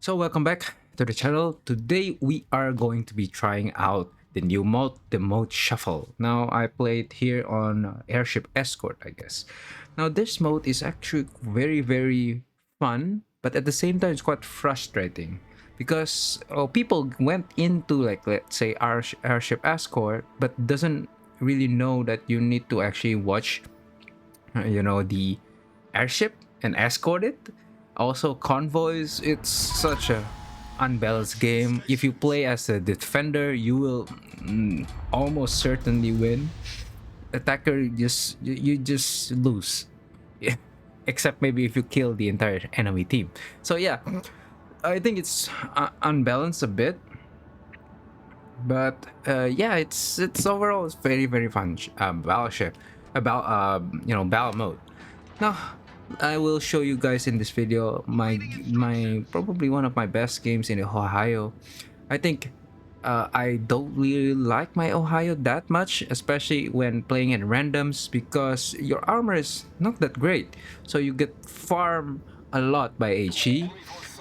So welcome back to the channel. Today we are going to be trying out the new mode, the mode shuffle. Now I played here on Airship Escort, I guess. Now this mode is actually very fun, but at the same time it's quite frustrating because people went into, like, let's say Airship Escort, but doesn't really know that you need to actually watch the airship and escort it. Also convoys, it's such a unbalanced game. If you play as a defender, you will almost certainly win. Attacker, you just lose. Yeah. Except maybe if you kill the entire enemy team. So yeah, I think it's unbalanced a bit, but yeah, it's overall it's very fun battleship about battle mode. Now I will show you guys in this video my probably one of my best games in Ohio. I think I don't really like my Ohio that much, especially when playing in randoms, because your armor is not that great, so you get farm a lot by HE.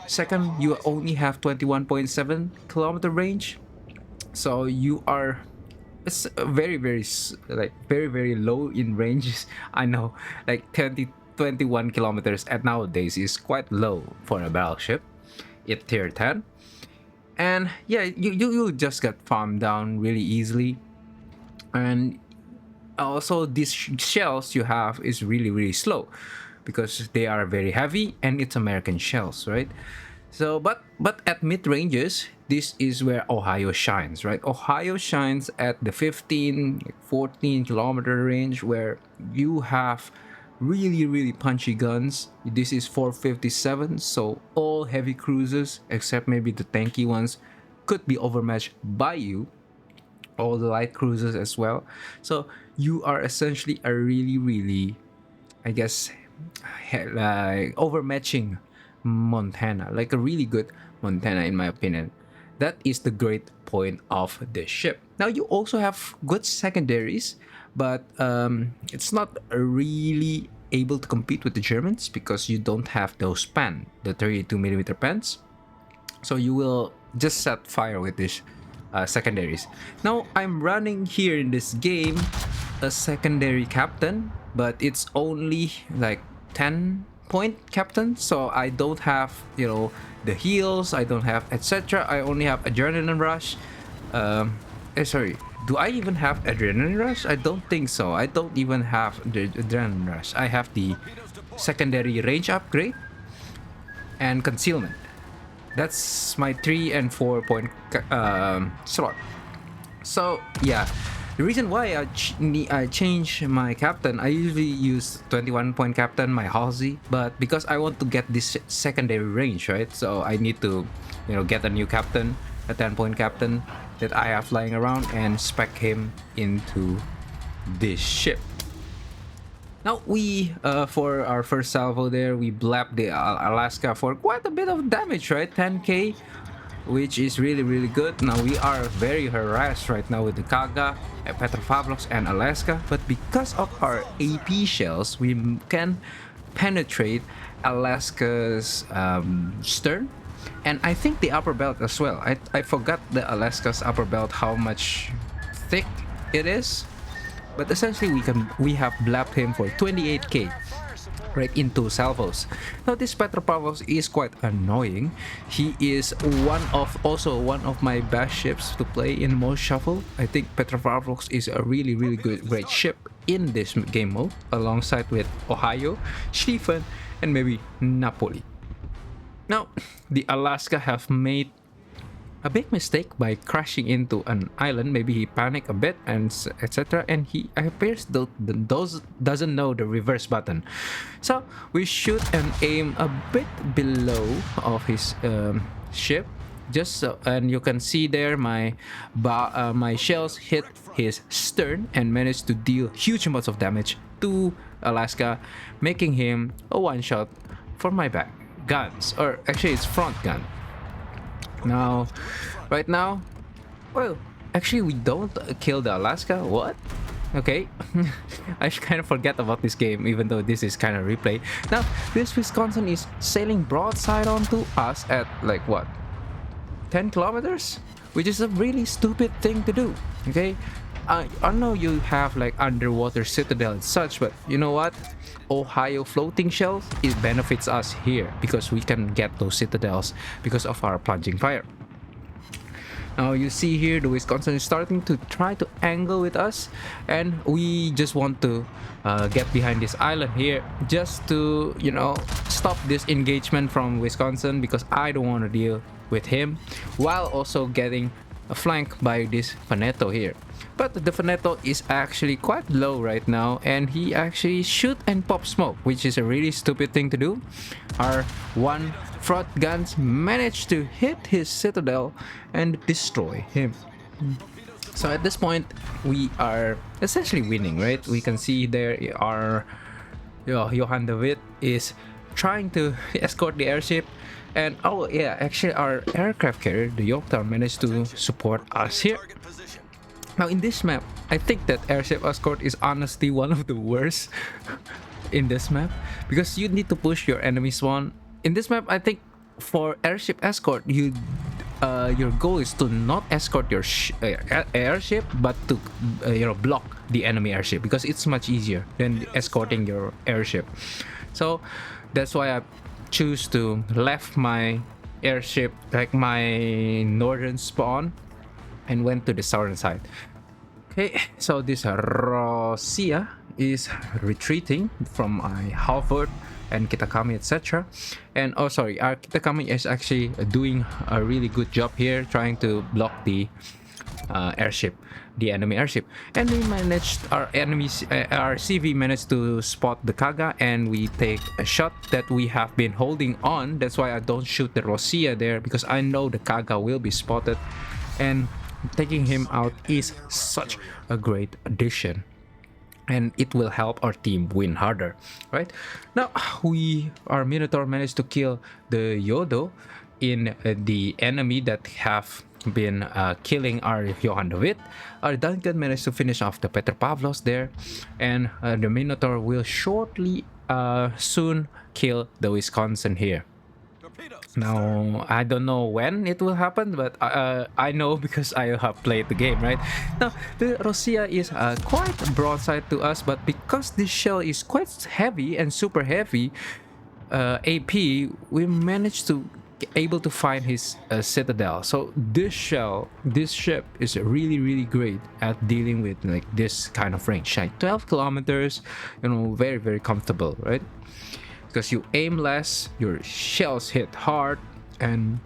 Second, you only have 21.7 kilometer range, so you are, it's very low in ranges. I know, like 21 kilometers at nowadays is quite low for a battleship at tier 10. And yeah, you just get farmed down really easily. And also these shells you have is really slow because they are very heavy and it's American shells, right? So, but at mid ranges, this is where Ohio shines, right? Ohio shines at the 15, 14 kilometer range, where you have really punchy guns. This is 457, so all heavy cruisers, except maybe the tanky ones, could be overmatched by you. All the light cruisers as well. So you are essentially a really, I guess, like overmatching Montana, like a really good Montana in my opinion. That is the great point of the ship. Now you also have good secondaries, but it's not really able to compete with the Germans because you don't have those pen, the 32mm pens. So you will just set fire with these secondaries. Now I'm running here in this game a secondary captain, but it's only like 10 point captain, so I don't have the heals, I don't have etc. I only have adrenaline rush. Sorry, do I even have adrenaline rush? I don't think so. I don't even have the adrenaline rush. I have the secondary range upgrade and concealment. That's my 3 and 4 point slot. So yeah, the reason why I change my captain, I usually use 21 point captain, my Halsey, but because I want to get this secondary range, right? So I need to get a new captain, a 10 point captain that I have flying around, and spec him into this ship. Now we, for our first salvo there, we blapped the Alaska for quite a bit of damage, right? 10k, which is really good. Now we are very harassed right now with the Kaga, Petropavlovsk, and Alaska, but because of our AP shells, we can penetrate Alaska's stern, and I think the upper belt as well. I forgot the Alaska's upper belt, how much thick it is, but essentially we have blapped him for 28k right into salvos. Now this Petropavlovsk is quite annoying. He is also one of my best ships to play in most shuffle. I think Petropavlovsk is a really great ship in this game mode, alongside with Ohio, Schlieffen, and maybe Napoli. Now the Alaska have made a big mistake by crashing into an island. Maybe he panicked a bit and etc. And he appears doesn't know the reverse button. So we shoot and aim a bit below of his ship, just so, and you can see there my shells hit his stern and managed to deal huge amounts of damage to Alaska, making him a one-shot for my back guns, or actually it's front gun. Right now, well, actually we don't kill the Alaska. What? Okay, I kind of forget about this game, even though this is kind of replay. Now, this Wisconsin is sailing broadside onto us at like what, 10 kilometers, which is a really stupid thing to do. Okay, I know you have like underwater citadel and such, but you know what? Ohio floating shells, it benefits us here because we can get those citadels because of our plunging fire. Now you see here the Wisconsin is starting to try to angle with us, and we just want to get behind this island here just to, you know, stop this engagement from Wisconsin because I don't want to deal with him while also getting flanked by this Faneto here. But the Faneto is actually quite low right now, and he actually shoot and pop smoke, which is a really stupid thing to do. Our one front guns managed to hit his citadel and destroy him. So at this point, we are essentially winning, right? We can see there our Johan de Witt is trying to escort the airship. And oh yeah, actually our aircraft carrier, the Yorktown, managed to support us here. Now in this map, I think that airship escort is honestly one of the worst in this map because you need to push your enemy spawn. In this map, I think for airship escort, your goal is to not escort your airship, but to block the enemy airship because it's much easier than escorting your airship. So that's why I choose to left my airship, like my northern spawn, and went to the southern side. Okay, so this Rosia is retreating from Halford and Kitakami, etc. And oh sorry, our Kitakami is actually doing a really good job here trying to block the airship, the enemy airship. And we managed, our enemies, our CV managed to spot the Kaga, and we take a shot that we have been holding on. That's why I don't shoot the Rosia there, because I know the Kaga will be spotted, and taking him out is such a great addition, and it will help our team win harder. Right now, our Minotaur managed to kill the Yodo in the enemy that have been killing our Johan de Witt. Our Duncan managed to finish off the Petropavlos there, and the Minotaur will shortly soon kill the Wisconsin here. Now, I don't know when it will happen, but I know because I have played the game, right? Now, the Rosia is quite broadside to us, but because this shell is quite heavy and super heavy AP, we managed to able to find his citadel. So this ship is really great at dealing with like this kind of range, like 12 kilometers, you know, very comfortable, right? Because you aim less, your shells hit hard, and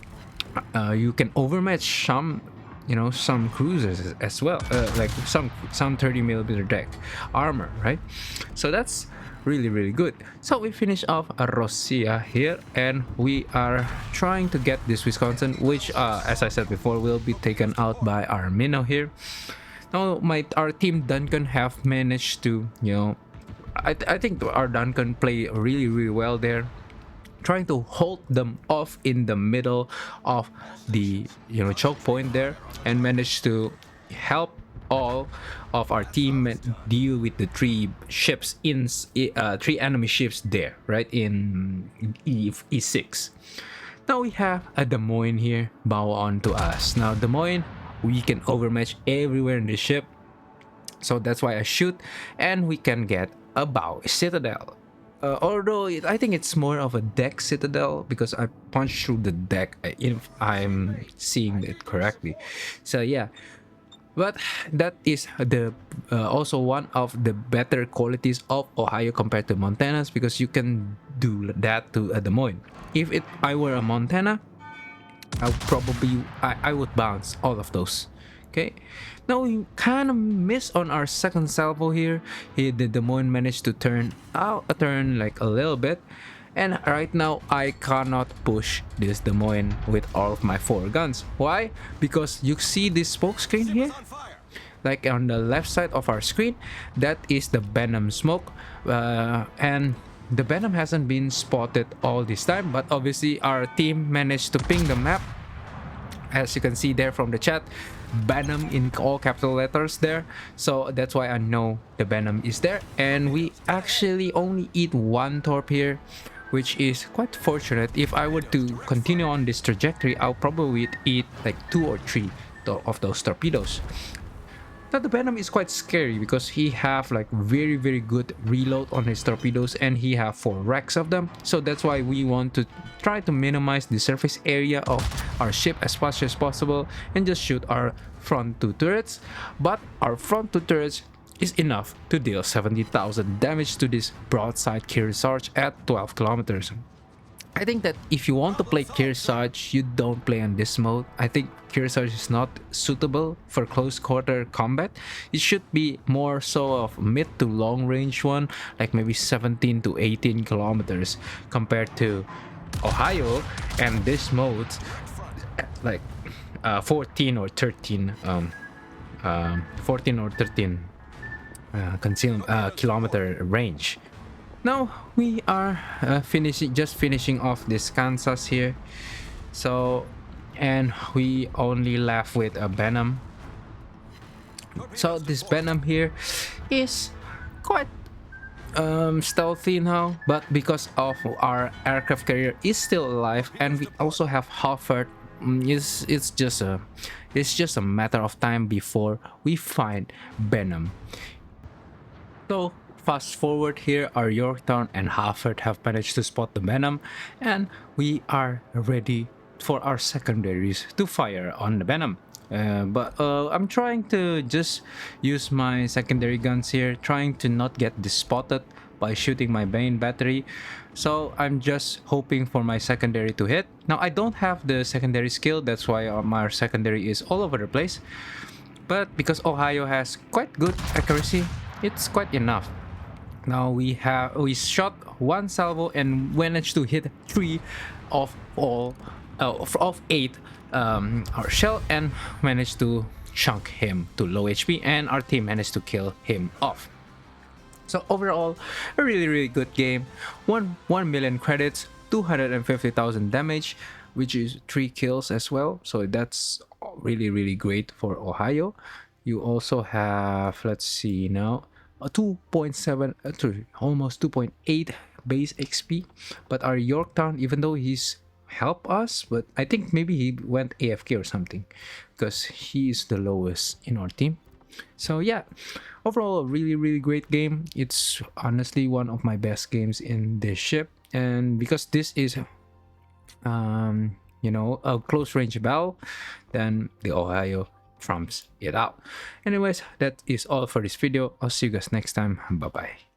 you can overmatch some, you know, some cruisers as well, like some 30mm deck armor, right? So that's really good. So we finish off a Rosia here, and we are trying to get this Wisconsin, which as I said before, will be taken out by our Minnow here. Now our team Duncan have managed to, you know, I think our Duncan play really well there, trying to hold them off in the middle of the, you know, choke point there, and managed to help all of our team deal with the three ships in three enemy ships there, right in E6. Now we have a Des Moines here bow on to us. Now Des Moines, we can overmatch everywhere in the ship, so that's why I shoot, and we can get a bow citadel. Although I think it's more of a deck citadel because I punched through the deck, if I'm seeing it correctly. So yeah, but that is the also one of the better qualities of Ohio compared to Montana's, because you can do that to Des Moines. If I were a Montana, I would bounce all of those. Okay, now we kind of miss on our second salvo here. The Des Moines managed to turn like a little bit, and right now I cannot push this Des Moines with all of my 4 guns. Why? Because you see this smoke screen here, like on the left side of our screen, that is the Venom smoke, and the Venom hasn't been spotted all this time, but obviously our team managed to ping the map as you can see there from the chat, Venom in all capital letters there. So that's why I know the Venom is there. And we actually only eat one torp here, which is quite fortunate. If I were to continue on this trajectory, I'll probably eat like 2 or 3 of those torpedoes. Now the Venom is quite scary because he have like very good reload on his torpedoes, and he have 4 racks of them. So that's why we want to try to minimize the surface area of our ship as much as possible and just shoot our front 2 turrets. But our front 2 turrets is enough to deal 70,000 damage to this broadside Kearsarge at 12 kilometers. I think that if you want to play Kearsarge, you don't play on this mode. I think Kearsarge is not suitable for close quarter combat. It should be more so of mid to long range one, like maybe 17 to 18 kilometers compared to Ohio and this mode like 14 or 13 14 or 13 kilometer range. Now we are just finishing off this Kansas here. So, and we only left with a Venom. So this Venom here is quite stealthy now, but because of our aircraft carrier is still alive and we also have Halford, it's just a matter of time before we find Venom. So fast forward here, our Yorktown and Halford have managed to spot the Venom, and we are ready for our secondaries to fire on the Venom. But I'm trying to just use my secondary guns here, trying to not get spotted by shooting my main battery. So I'm just hoping for my secondary to hit. Now I don't have the secondary skill, that's why my secondary is all over the place. But because Ohio has quite good accuracy, it's quite enough. Now we shot 1 salvo and managed to hit 3 of 8 our shell, and managed to chunk him to low HP, and our team managed to kill him off. So overall, a really good game. 1 million credits, 250,000 damage, which is 3 kills as well. So that's really great for Ohio. You also have, let's see now, a 2.7 almost 2.8 base XP. But our Yorktown, even though he's helped us, but I think maybe he went AFK or something, because he is the lowest in our team. So yeah, overall a really great game. It's honestly one of my best games in this ship, and because this is you know, a close range battle, then the Ohio trumps it out. Anyways, that is all for this video. I'll see you guys next time. Bye bye.